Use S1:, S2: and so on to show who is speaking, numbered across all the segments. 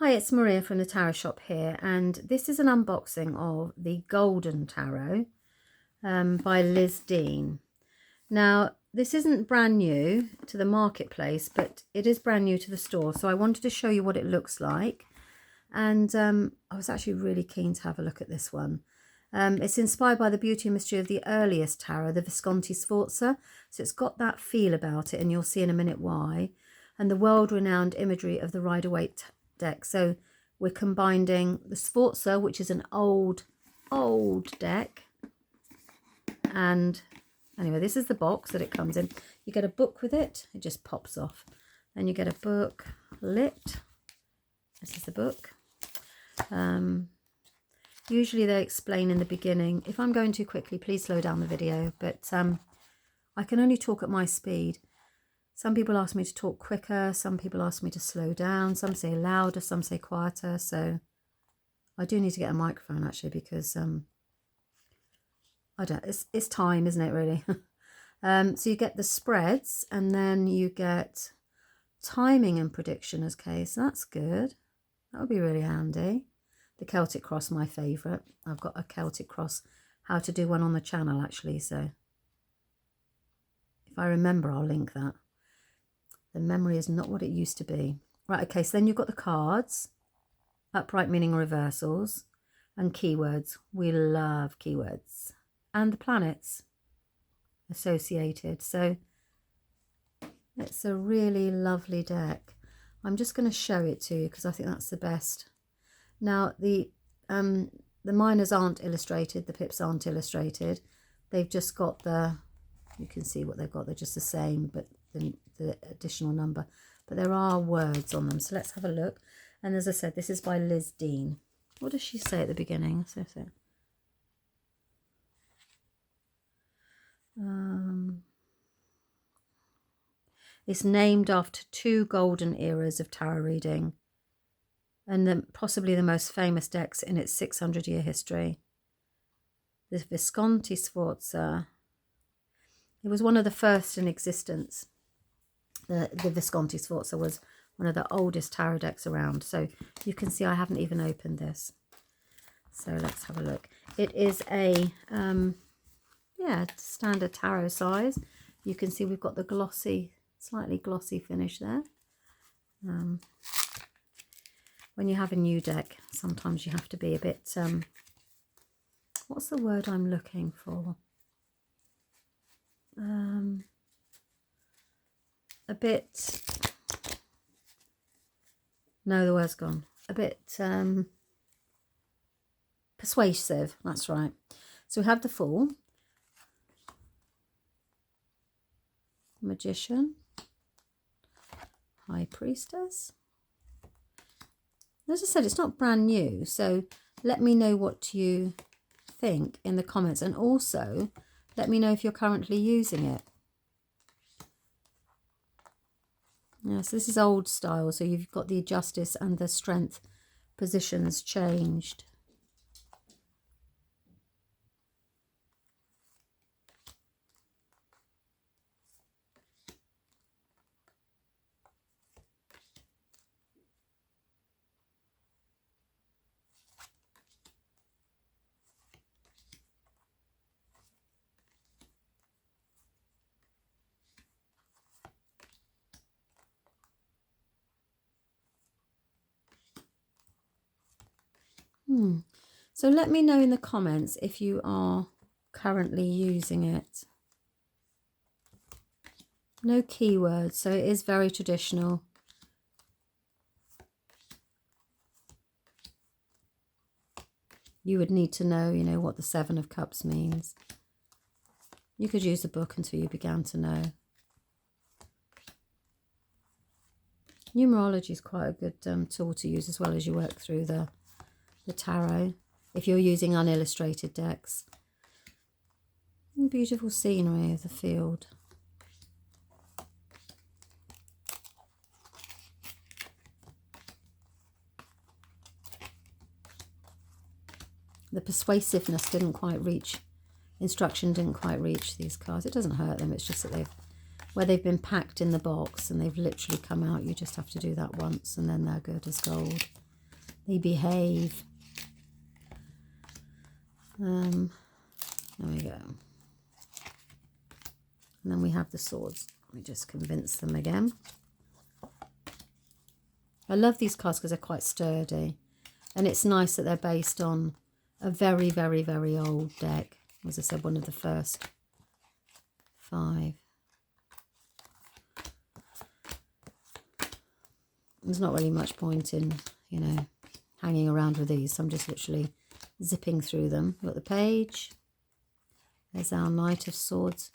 S1: Hi, it's Maria from the Tarot Shop here, and this is an unboxing of the Golden Tarot by Liz Dean. Now, this isn't brand new to the marketplace, but it is brand new to the store, so I wanted to show you what it looks like. And I was actually really keen to have a look at this one. It's inspired by the beauty and mystery of the earliest tarot, the Visconti Sforza, so it's got that feel about it, and you'll see in a minute why, and the world-renowned imagery of the Rider-Waite deck. So we're combining the Sforza, which is an old deck, and anyway, this is the box that it comes in. You get a book with it, it just pops off. Then you get a book lit. This is the book. Usually they explain in the beginning. If I'm going too quickly, please slow down the video, but I can only talk at my speed. Some people ask me to talk quicker, some people ask me to slow down, some say louder, some say quieter, so I do need to get a microphone actually, because I don't, it's time, isn't it, really? So you get the spreads, and then you get timing and prediction as case. That's good. That would be really handy. The Celtic cross, my favourite. I've got a Celtic cross, how to do one on the channel actually, so if I remember I'll link that. The memory is not what it used to be. Right, okay, so then you've got the cards, upright meaning reversals, and keywords. We love keywords. And the planets associated. So it's a really lovely deck. I'm just going to show it to you because I think that's the best. Now, the minors aren't illustrated, the pips aren't illustrated. They've just got the, you can see what they've got, they're just the same, but the additional number, but there are words on them, so let's have a look. And as I said, this is by Liz Dean. What does she say at the beginning? It's named after two golden eras of tarot reading, and possibly the most famous decks in its 600-year history. The Visconti Sforza, it was one of the first in existence. The Visconti Sforza was one of the oldest tarot decks around. So you can see I haven't even opened this. So let's have a look. It is a, yeah, standard tarot size. You can see we've got the glossy, slightly glossy finish there. When you have a new deck, sometimes you have to be a bit, what's the word I'm looking for? A bit, no, the word's gone. A bit persuasive, that's right. So we have the Fool, Magician, High Priestess. As I said, it's not brand new, so let me know what you think in the comments, and also let me know if you're currently using it. Yeah, so this is old style, so you've got the Justice and the Strength positions changed. So let me know in the comments if you are currently using it. No keywords, so it is very traditional. You would need to know, you know, what the Seven of Cups means. You could use the book until you began to know. Numerology is quite a good tool to use as well as you work through the tarot, if you're using unillustrated decks. And beautiful scenery of the field. The persuasiveness didn't quite reach, instruction didn't quite reach these cards. It doesn't hurt them, it's just that where they've been packed in the box and they've literally come out, you just have to do that once and then they're good as gold. They behave. There we go. And then we have the swords. Let me just convince them again. I love these cards because they're quite sturdy. And it's nice that they're based on a very, very, very old deck. As I said, one of the first 5. There's not really much point in, you know, hanging around with these. So I'm just literally zipping through them. We've got the page. There's our Knight of Swords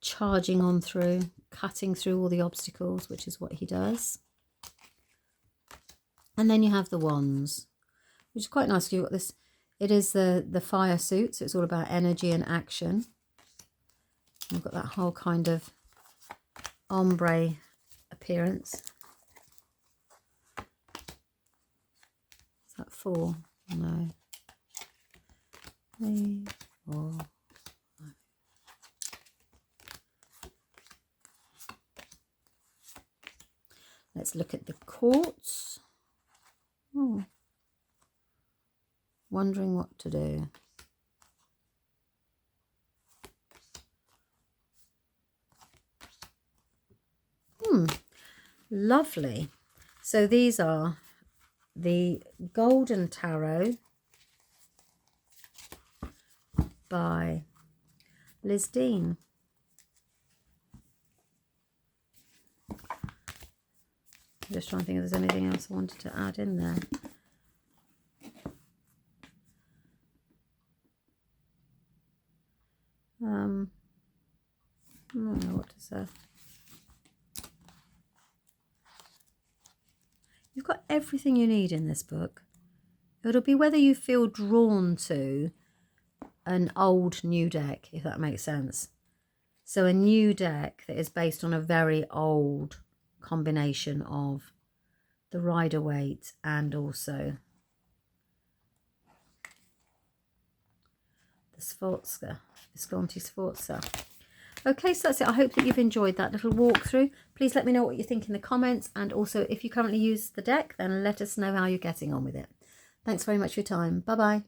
S1: charging on through, cutting through all the obstacles, which is what he does. And then you have the wands, which is quite nice. You've got this, it is the fire suit, so it's all about energy and action. You've got that whole kind of ombre appearance. Is that 4? No. 3, 4. Let's look at the quartz. Oh. Wondering what to do. Lovely. So these are the Golden Tarot by Liz Dean. I'm just trying to think if there's anything else I wanted to add in there. I don't know what to say. You've got everything you need in this book. It'll be whether you feel drawn to an old new deck, if that makes sense. So a new deck that is based on a very old combination of the Rider-Waite and also the Sforza, Visconti Sforza. Okay, so that's it. I hope that you've enjoyed that little walkthrough. Please let me know what you think in the comments, and also if you currently use the deck, then let us know how you're getting on with it. Thanks very much for your time. Bye bye.